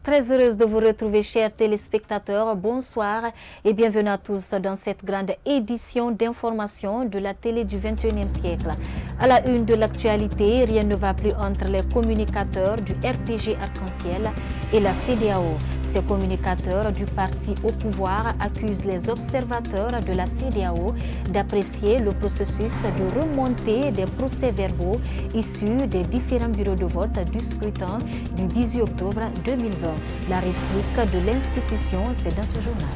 Très heureuse de vous retrouver, chers téléspectateurs. Bonsoir et bienvenue à tous dans cette grande édition d'information de la télé du 21e siècle. À la une de l'actualité, rien ne va plus entre les communicateurs du RPG Arc-en-Ciel et la CEDEAO. Ces communicateurs du parti au pouvoir accusent les observateurs de la CEDEAO d'apprécier le processus de remontée des procès-verbaux issus des différents bureaux de vote du scrutin du 18 octobre 2020. La réplique de l'institution, c'est dans ce journal.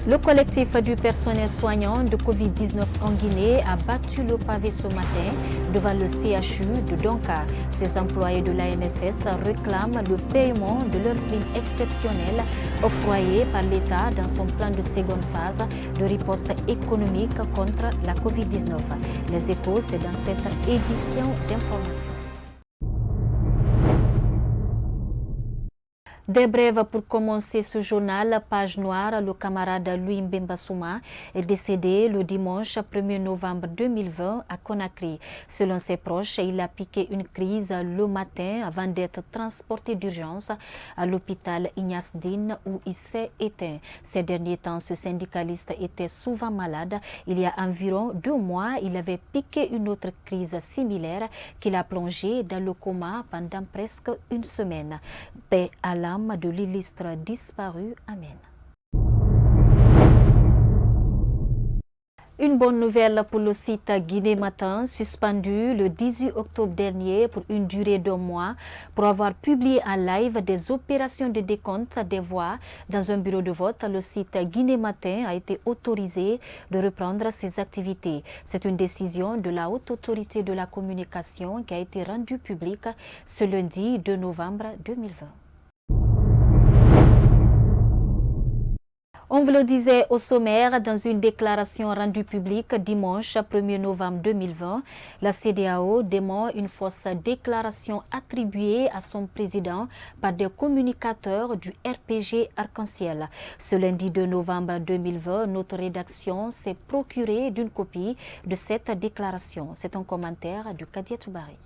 Le collectif du personnel soignant de Covid-19 en Guinée a battu le pavé ce matin devant le CHU de Donka. Ces employés de l'ANSS réclament le paiement de leur prime exceptionnelle octroyée par l'État dans son plan de seconde phase de riposte économique contre la Covid-19. Les échos, c'est dans cette édition d'information. Des brèves pour commencer ce journal, page noire, le camarade Louis Mbemba Souma est décédé le dimanche 1er novembre 2020 à Conakry. Selon ses proches, il a piqué une crise le matin avant d'être transporté d'urgence à l'hôpital Ignace Dine où il s'est éteint. Ces derniers temps, ce syndicaliste était souvent malade. Il y a environ 2 mois, il avait piqué une autre crise similaire qui l'a plongé dans le coma pendant presque une semaine. Paix à l'âme de l'illustre disparu. Amen. Une bonne nouvelle pour le site Guinée Matin, suspendu le 18 octobre dernier pour une durée d'1 mois pour avoir publié en live des opérations de décompte des voix dans un bureau de vote. Le site Guinée Matin a été autorisé de reprendre ses activités. C'est une décision de la Haute Autorité de la Communication qui a été rendue publique ce lundi 2 novembre 2020. On vous le disait au sommaire, dans une déclaration rendue publique dimanche 1er novembre 2020, la CEDEAO dément une fausse déclaration attribuée à son président par des communicateurs du RPG Arc-en-Ciel. Ce lundi 2 novembre 2020, notre rédaction s'est procurée d'une copie de cette déclaration. C'est un commentaire de Kadia Toubari.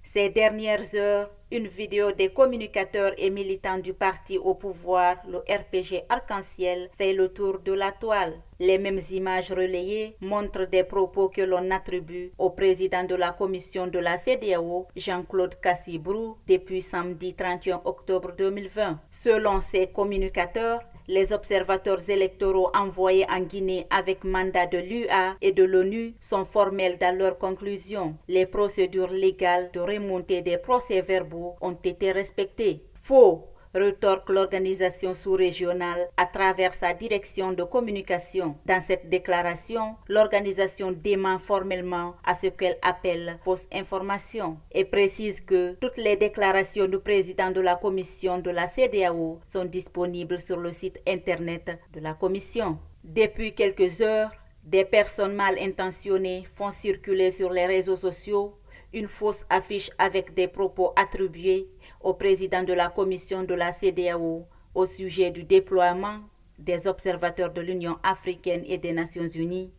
Ces dernières heures, une vidéo des communicateurs et militants du parti au pouvoir, le RPG Arc-en-Ciel, fait le tour de la toile. Les mêmes images relayées montrent des propos que l'on attribue au président de la commission de la CEDEAO, Jean-Claude Cassibrou, depuis samedi 31 octobre 2020. Selon ces communicateurs, les observateurs électoraux envoyés en Guinée avec mandat de l'UA et de l'ONU sont formels dans leurs conclusions. Les procédures légales de remontée des procès-verbaux ont été respectées. Faux, rétorque l'organisation sous-régionale à travers sa direction de communication. Dans cette déclaration, l'organisation dément formellement à ce qu'elle appelle fausse information et précise que toutes les déclarations du président de la commission de la CEDEAO sont disponibles sur le site internet de la commission. Depuis quelques heures, des personnes mal intentionnées font circuler sur les réseaux sociaux une fausse affiche avec des propos attribués au président de la commission de la CEDEAO au sujet du déploiement des observateurs de l'Union africaine et des Nations unies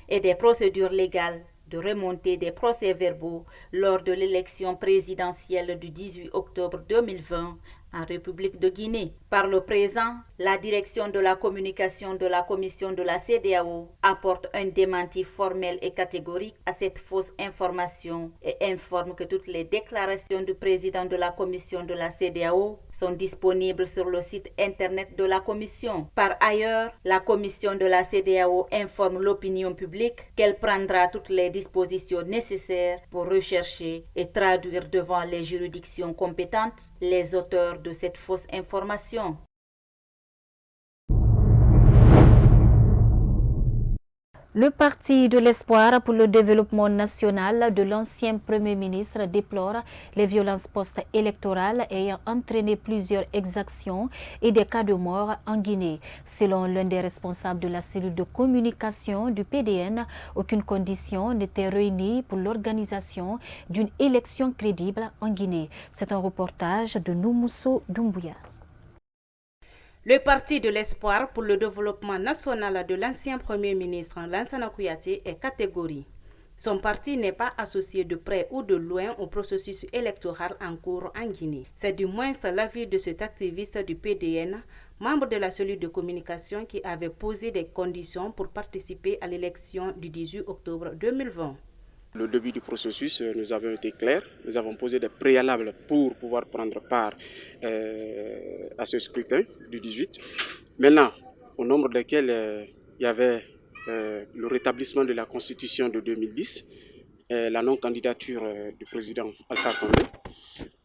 et des procédures légales de remontée des procès-verbaux lors de l'élection présidentielle du 18 octobre 2020 en République de Guinée. Par le présent, la direction de la communication de la commission de la CEDEAO apporte un démenti formel et catégorique à cette fausse information et informe que toutes les déclarations du président de la commission de la CEDEAO sont disponibles sur le site internet de la commission. Par ailleurs, la commission de la CEDEAO informe l'opinion publique qu'elle prendra toutes les dispositions nécessaires pour rechercher et traduire devant les juridictions compétentes les auteurs de cette fausse information. Le Parti de l'espoir pour le développement national de l'ancien Premier ministre déplore les violences post-électorales ayant entraîné plusieurs exactions et des cas de mort en Guinée. Selon l'un des responsables de la cellule de communication du PDN, aucune condition n'était réunie pour l'organisation d'une élection crédible en Guinée. C'est un reportage de Noumousso Doumbouya. Le Parti de l'espoir pour le développement national de l'ancien Premier ministre Lansana Kouyaté est catégorique. Son parti n'est pas associé de près ou de loin au processus électoral en cours en Guinée. C'est du moins l'avis de cet activiste du PDN, membre de la cellule de communication qui avait posé des conditions pour participer à l'élection du 18 octobre 2020. Le début du processus, nous avons été clairs, nous avons posé des préalables pour pouvoir prendre part à ce scrutin du 18. Maintenant, au nombre desquels il y avait le rétablissement de la Constitution de 2010, la non-candidature du président Alpha Condé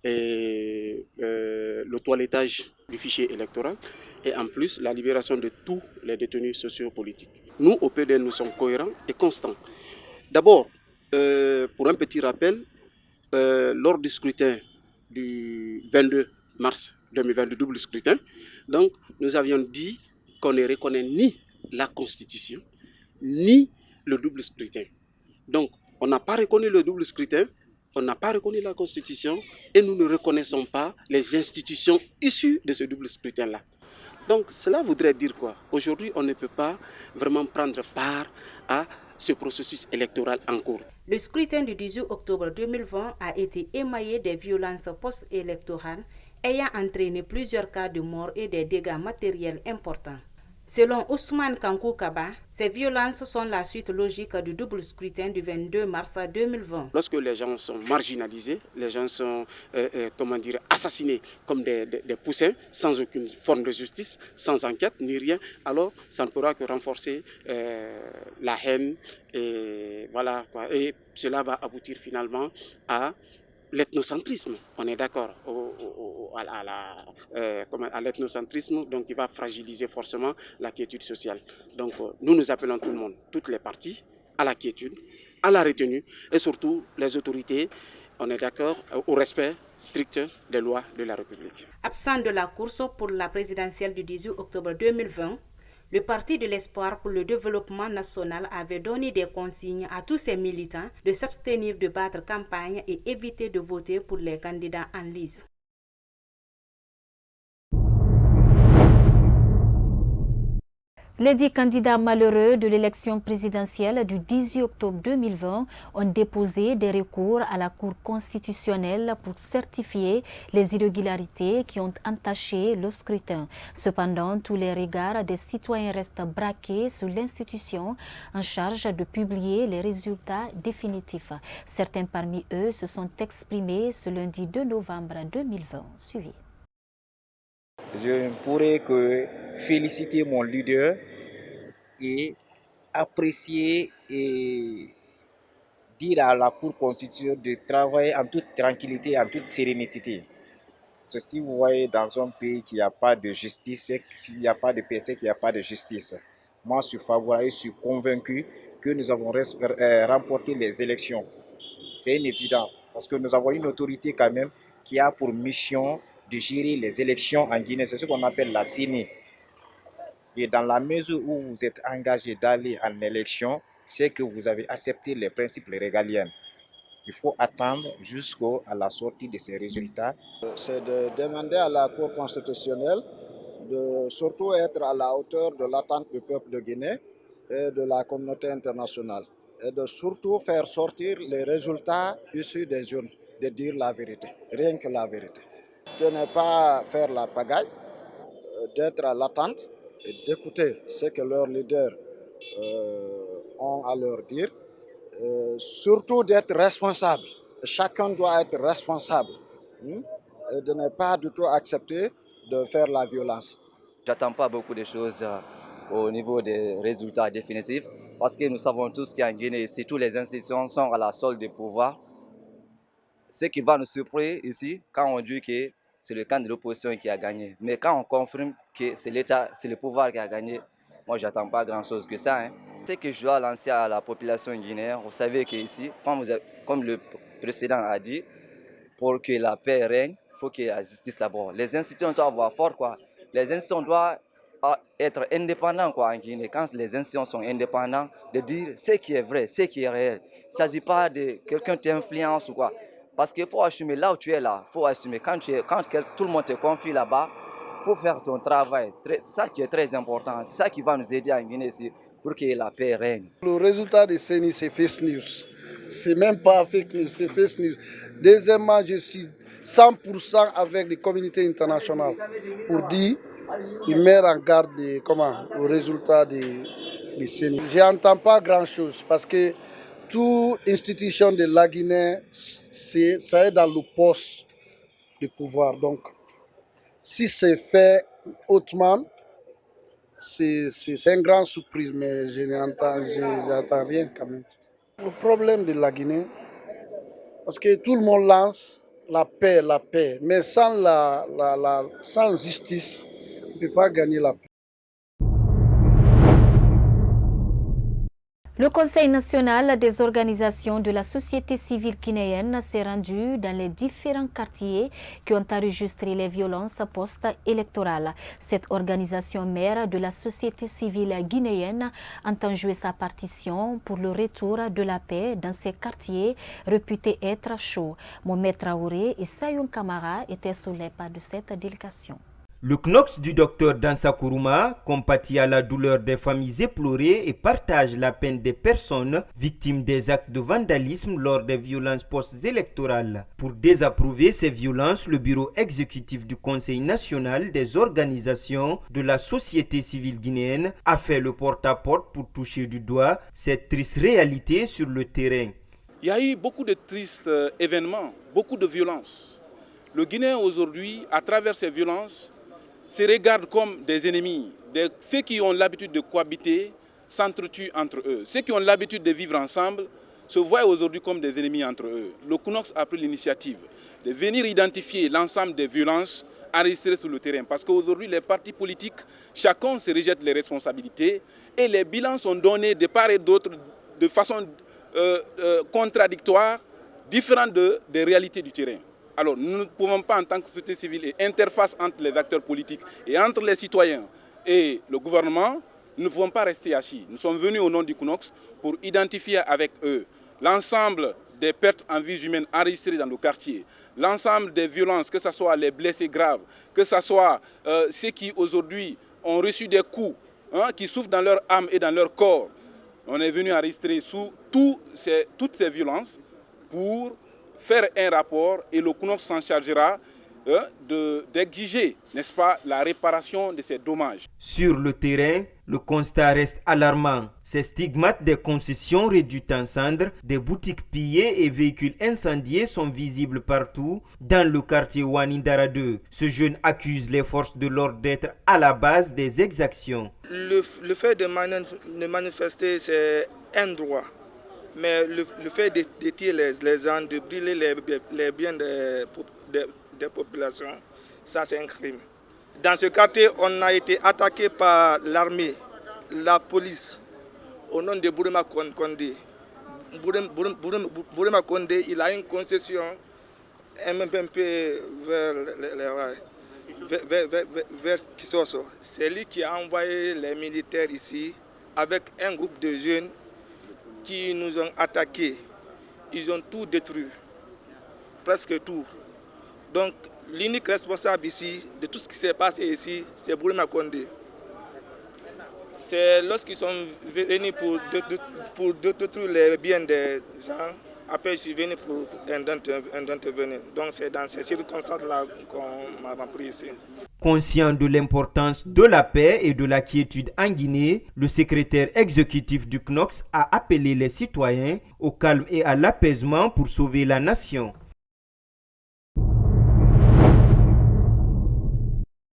et le toilettage du fichier électoral et en plus la libération de tous les détenus sociopolitiques. Nous, au PDN, nous sommes cohérents et constants. D'abord, pour un petit rappel, lors du scrutin du 22 mars 2020, du double scrutin, donc, nous avions dit qu'on ne reconnaît ni la Constitution, ni le double scrutin. Donc, on n'a pas reconnu le double scrutin, on n'a pas reconnu la Constitution et nous ne reconnaissons pas les institutions issues de ce double scrutin-là. Donc, cela voudrait dire quoi? Aujourd'hui, on ne peut pas vraiment prendre part à ce processus électoral en cours. Le scrutin du 18 octobre 2020 a été émaillé des violences post-électorales ayant entraîné plusieurs cas de mort et des dégâts matériels importants. Selon Ousmane Kankou Kaba, ces violences sont la suite logique du double scrutin du 22 mars 2020. Lorsque les gens sont marginalisés, les gens sont assassinés comme des poussins, sans aucune forme de justice, sans enquête ni rien, alors ça ne pourra que renforcer la haine et voilà quoi. Et cela va aboutir finalement à l'ethnocentrisme, on est d'accord, à l'ethnocentrisme, donc il va fragiliser forcément la quiétude sociale. Donc nous appelons tout le monde, toutes les parties, à la quiétude, à la retenue et surtout les autorités, on est d'accord, au respect strict des lois de la République. Absent de la course pour la présidentielle du 18 octobre 2020, le Parti de l'Espoir pour le développement national avait donné des consignes à tous ses militants de s'abstenir de battre campagne et éviter de voter pour les candidats en lice. Les 10 candidats malheureux de l'élection présidentielle du 18 octobre 2020 ont déposé des recours à la Cour constitutionnelle pour certifier les irrégularités qui ont entaché le scrutin. Cependant, tous les regards des citoyens restent braqués sur l'institution en charge de publier les résultats définitifs. Certains parmi eux se sont exprimés ce lundi 2 novembre 2020. Suivez. Je ne pourrais que féliciter mon leader et apprécier et dire à la Cour constitutionnelle de travailler en toute tranquillité, en toute sérénité. Ceci, vous voyez, dans un pays qui n'a pas de justice, s'il n'y a pas de paix, c'est qu'il n'y a pas de justice. Moi, je suis favorable et je suis convaincu que nous avons remporté les élections. C'est évident, parce que nous avons une autorité quand même qui a pour mission de gérer les élections en Guinée. C'est ce qu'on appelle la CENI. Et dans la mesure où vous êtes engagé d'aller en élection, c'est que vous avez accepté les principes régaliens. Il faut attendre jusqu'à la sortie de ces résultats. C'est de demander à la Cour constitutionnelle de surtout être à la hauteur de l'attente du peuple de Guinée et de la communauté internationale. Et de surtout faire sortir les résultats issus des urnes, de dire la vérité, rien que la vérité. De ne pas faire la pagaille, d'être à l'attente et d'écouter ce que leurs leaders ont à leur dire. Surtout d'être responsable. Chacun doit être responsable et de ne pas du tout accepter de faire la violence. J'attends pas beaucoup de choses au niveau des résultats définitifs parce que nous savons tous qu'en Guinée, si toutes les institutions sont à la solde du pouvoir, ce qui va nous surprendre ici, quand on dit que c'est le camp de l'opposition qui a gagné. Mais quand on confirme que c'est l'État, c'est le pouvoir qui a gagné, moi, je n'attends pas grand-chose que ça. Ce que je dois lancer à la population guinéenne, vous savez qu'ici, comme le précédent a dit, pour que la paix règne, il faut qu'il y ait la justice d'abord. Les institutions doivent avoir fort, quoi. Les institutions doivent être indépendantes, quoi, en Guinée. Quand les institutions sont indépendantes, de dire ce qui est vrai, ce qui est réel. Il ne s'agit pas de quelqu'un t'influence ou quoi. Parce qu'il faut assumer là où tu es là. Il faut assumer quand tout le monde te confie là-bas, il faut faire ton travail. C'est ça qui est très important. C'est ça qui va nous aider en Guinée ici pour que la paix règne. Le résultat de CENI, c'est fake news. C'est même pas fake news, c'est fake news. Deuxièmement, je suis 100% avec les communautés internationales pour dire, ils mettent en garde le résultat des CENI. Je n'entends pas grand-chose parce que toute institution de la Guinée, ça est dans le poste de pouvoir. Donc, si c'est fait autrement, c'est une grande surprise, mais je n'entends rien quand même. Le problème de la Guinée, parce que tout le monde lance la paix, mais sans justice, on ne peut pas gagner la paix. Le Conseil national des organisations de la société civile guinéenne s'est rendu dans les différents quartiers qui ont enregistré les violences post-électorales. Cette organisation mère de la société civile guinéenne entend jouer sa partition pour le retour de la paix dans ces quartiers réputés être chauds. Mohamed Traoré et Sayoun Kamara étaient sous les pas de cette délégation. Le CNOX du docteur Dansa Kourouma compatit à la douleur des familles éplorées et partage la peine des personnes victimes des actes de vandalisme lors des violences post-électorales. Pour désapprouver ces violences, le bureau exécutif du Conseil national des organisations de la société civile guinéenne a fait le porte-à-porte pour toucher du doigt cette triste réalité sur le terrain. Il y a eu beaucoup de tristes événements, beaucoup de violences. Le Guinéen aujourd'hui, à travers ces violences, se regardent comme des ennemis. Ceux qui ont l'habitude de cohabiter s'entretuent entre eux. Ceux qui ont l'habitude de vivre ensemble se voient aujourd'hui comme des ennemis entre eux. Le CNOX a pris l'initiative de venir identifier l'ensemble des violences enregistrées sur le terrain. Parce qu'aujourd'hui, les partis politiques, chacun se rejette les responsabilités et les bilans sont donnés de part et d'autre de façon contradictoire, différente des réalités du terrain. Alors nous ne pouvons pas en tant que société civile et interface entre les acteurs politiques et entre les citoyens et le gouvernement, nous ne pouvons pas rester assis. Nous sommes venus au nom du CNOX pour identifier avec eux l'ensemble des pertes en vies humaines enregistrées dans nos quartiers, l'ensemble des violences, que ce soit les blessés graves, que ce soit ceux qui aujourd'hui ont reçu des coups, qui souffrent dans leur âme et dans leur corps. On est venu enregistrer sous toutes ces violences pour faire un rapport et le CNOX s'en chargera d'exiger, n'est-ce pas, la réparation de ces dommages. Sur le terrain, le constat reste alarmant. Ces stigmates des concessions réduites en cendres, des boutiques pillées et véhicules incendiés sont visibles partout dans le quartier Ouanindara 2. Ce jeune accuse les forces de l'ordre d'être à la base des exactions. Le fait de manifester, c'est un droit. Mais le fait de tirer les gens, de brûler les biens des populations, ça c'est un crime. Dans ce quartier, on a été attaqué par l'armée, la police, au nom de Bourema Kondé. Bourema Kondé, il a une concession un peu vers Kisoso. C'est lui qui a envoyé les militaires ici avec un groupe de jeunes qui nous ont attaqués. Ils ont tout détruit, presque tout. Donc l'unique responsable ici, de tout ce qui s'est passé ici, c'est Bourema Kondé. C'est lorsqu'ils sont venus pour détruire les biens des gens, après je suis venu pour intervenir. Donc c'est dans ces circonstances-là qu'on m'a pris ici. Conscient de l'importance de la paix et de la quiétude en Guinée, le secrétaire exécutif du CNOX a appelé les citoyens au calme et à l'apaisement pour sauver la nation.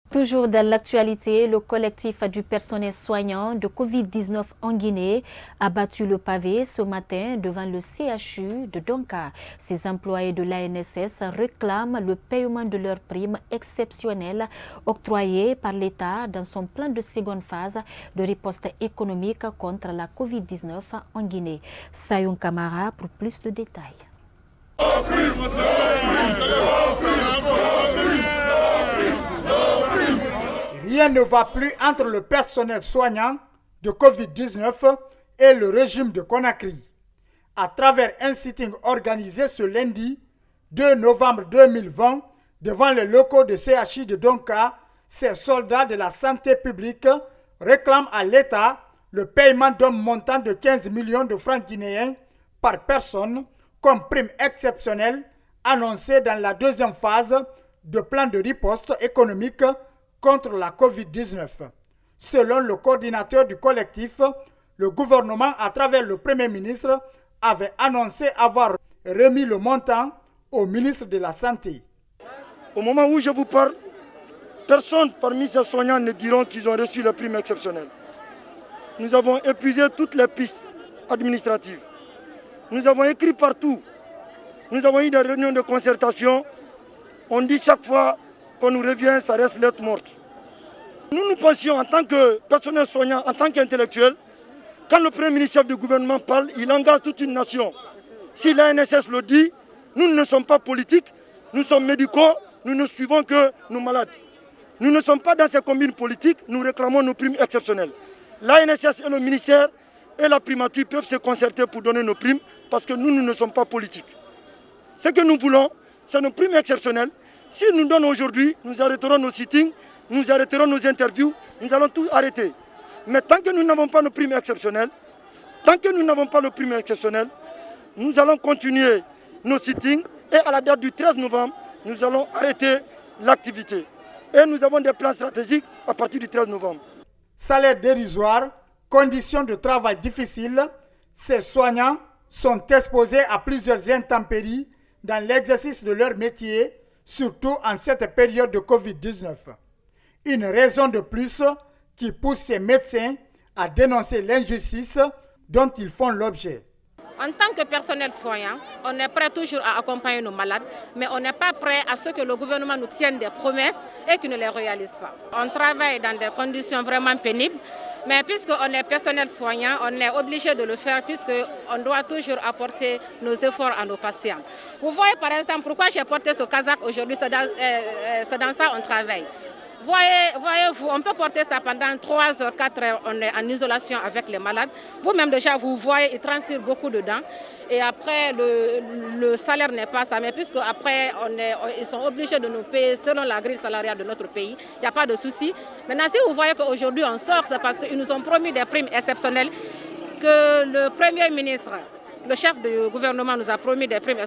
Toujours dans l'actualité, le collectif du personnel soignant de Covid-19 en Guinée a battu le pavé ce matin devant le CHU de Donka. Ces employés de l'ANSS réclament le paiement de leurs primes exceptionnelles octroyées par l'État dans son plan de seconde phase de riposte économique contre la Covid-19 en Guinée. Sayoun Kamara pour plus de détails. Rien ne va plus entre le personnel soignant de Covid-19 et le régime de Conakry. À travers un sitting organisé ce lundi 2 novembre 2020 devant les locaux de CHU de Donka, ces soldats de la santé publique réclament à l'État le paiement d'un montant de 15 millions de francs guinéens par personne comme prime exceptionnelle annoncée dans la deuxième phase de plan de riposte économique contre la COVID-19. Selon le coordinateur du collectif, le gouvernement, à travers le Premier ministre, avait annoncé avoir remis le montant au ministre de la Santé. Au moment où je vous parle, personne parmi ces soignants ne diront qu'ils ont reçu la prime exceptionnelle. Nous avons épuisé toutes les pistes administratives. Nous avons écrit partout. Nous avons eu des réunions de concertation. On dit chaque fois qu'on nous revient, ça reste lettre morte. Nous pensions en tant que personnel soignant, en tant qu'intellectuel, quand le Premier ministre chef du gouvernement parle, il engage toute une nation. Si l'ANSS le dit, nous ne sommes pas politiques, nous sommes médicaux, nous ne suivons que nos malades. Nous ne sommes pas dans ces combines politiques, nous réclamons nos primes exceptionnelles. L'ANSS et le ministère et la primature peuvent se concerter pour donner nos primes parce que nous ne sommes pas politiques. Ce que nous voulons, c'est nos primes exceptionnelles. Si nous donnons aujourd'hui, nous arrêterons nos sittings, nous arrêterons nos interviews, nous allons tout arrêter. Mais tant que nous n'avons pas nos primes exceptionnelles, nous allons continuer nos sittings et à la date du 13 novembre, nous allons arrêter l'activité. Et nous avons des plans stratégiques à partir du 13 novembre. Salaire dérisoire, conditions de travail difficiles, ces soignants sont exposés à plusieurs intempéries dans l'exercice de leur métier, surtout en cette période de Covid-19. Une raison de plus qui pousse ces médecins à dénoncer l'injustice dont ils font l'objet. En tant que personnel soignant, on est prêt toujours à accompagner nos malades, mais on n'est pas prêt à ce que le gouvernement nous tienne des promesses et qu'il ne les réalise pas. On travaille dans des conditions vraiment pénibles, mais puisqu'on est personnel soignant, on est obligé de le faire puisqu'on doit toujours apporter nos efforts à nos patients. Vous voyez par exemple pourquoi j'ai porté ce casaque aujourd'hui, c'est dans ça qu'on travaille. Voyez-vous, on peut porter ça pendant 3 heures, 4 heures, on est en isolation avec les malades. Vous-même déjà, vous voyez, ils transpirent beaucoup dedans. Et après, le salaire n'est pas ça, mais puisque après, ils sont obligés de nous payer selon la grille salariale de notre pays, il n'y a pas de souci. Maintenant, si vous voyez qu'aujourd'hui on sort, c'est parce qu'ils nous ont promis des primes exceptionnelles que le Premier ministre, le chef du gouvernement nous a promis des primes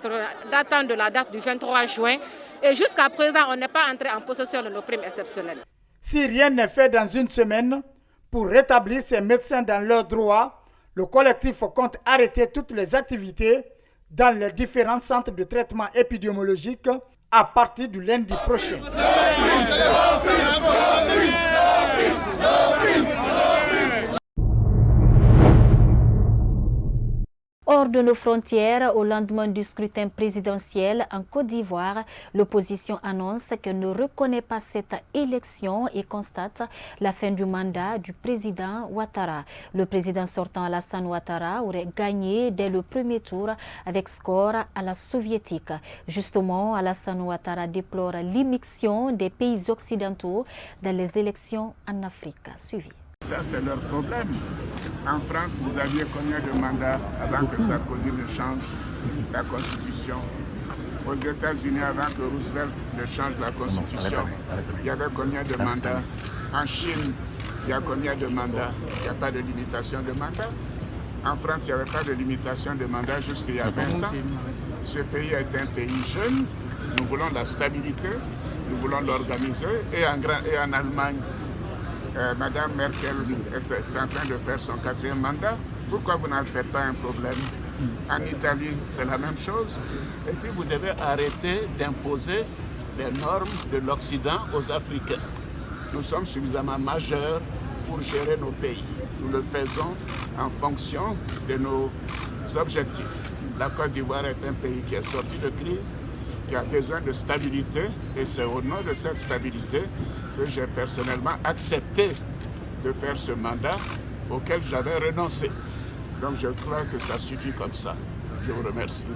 datant de la date du 23 juin. Et jusqu'à présent, on n'est pas entré en possession de nos primes exceptionnelles. Si rien n'est fait dans une semaine pour rétablir ces médecins dans leurs droits, le collectif compte arrêter toutes les activités dans les différents centres de traitement épidémiologique à partir du lundi prochain. Hors de nos frontières, au lendemain du scrutin présidentiel en Côte d'Ivoire, l'opposition annonce qu'elle ne reconnaît pas cette élection et constate la fin du mandat du président Ouattara. Le président sortant Alassane Ouattara aurait gagné dès le premier tour avec score à la soviétique. Justement, Alassane Ouattara déplore l'immixtion des pays occidentaux dans les élections en Afrique. Suivi. Ça, c'est leur problème. En France, vous aviez combien de mandats avant que Sarkozy ne change la Constitution? Aux États-Unis, avant que Roosevelt ne change la Constitution, il y avait combien de mandats? En Chine, il y a combien de mandats? Il n'y a pas de limitation de mandats. En France, il n'y avait pas de limitation de mandats jusqu'il y a 20 ans. Ce pays est un pays jeune. Nous voulons la stabilité, nous voulons l'organiser. Et en Allemagne, Madame Merkel est en train de faire son 4e mandat. Pourquoi vous n'en faites pas un problème? En Italie, c'est la même chose. Et puis vous devez arrêter d'imposer les normes de l'Occident aux Africains. Nous sommes suffisamment majeurs pour gérer nos pays. Nous le faisons en fonction de nos objectifs. La Côte d'Ivoire est un pays qui est sorti de crise, qui a besoin de stabilité, et c'est au nom de cette stabilité que j'ai personnellement accepté de faire ce mandat auquel j'avais renoncé. Donc je crois que ça suffit comme ça. Je vous remercie.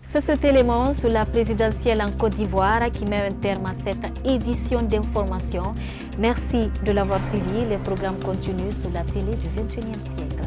C'est cet élément sur la présidentielle en Côte d'Ivoire qui met un terme à cette édition d'information. Merci de l'avoir suivi. Les programmes continuent sur la télé du 21e siècle.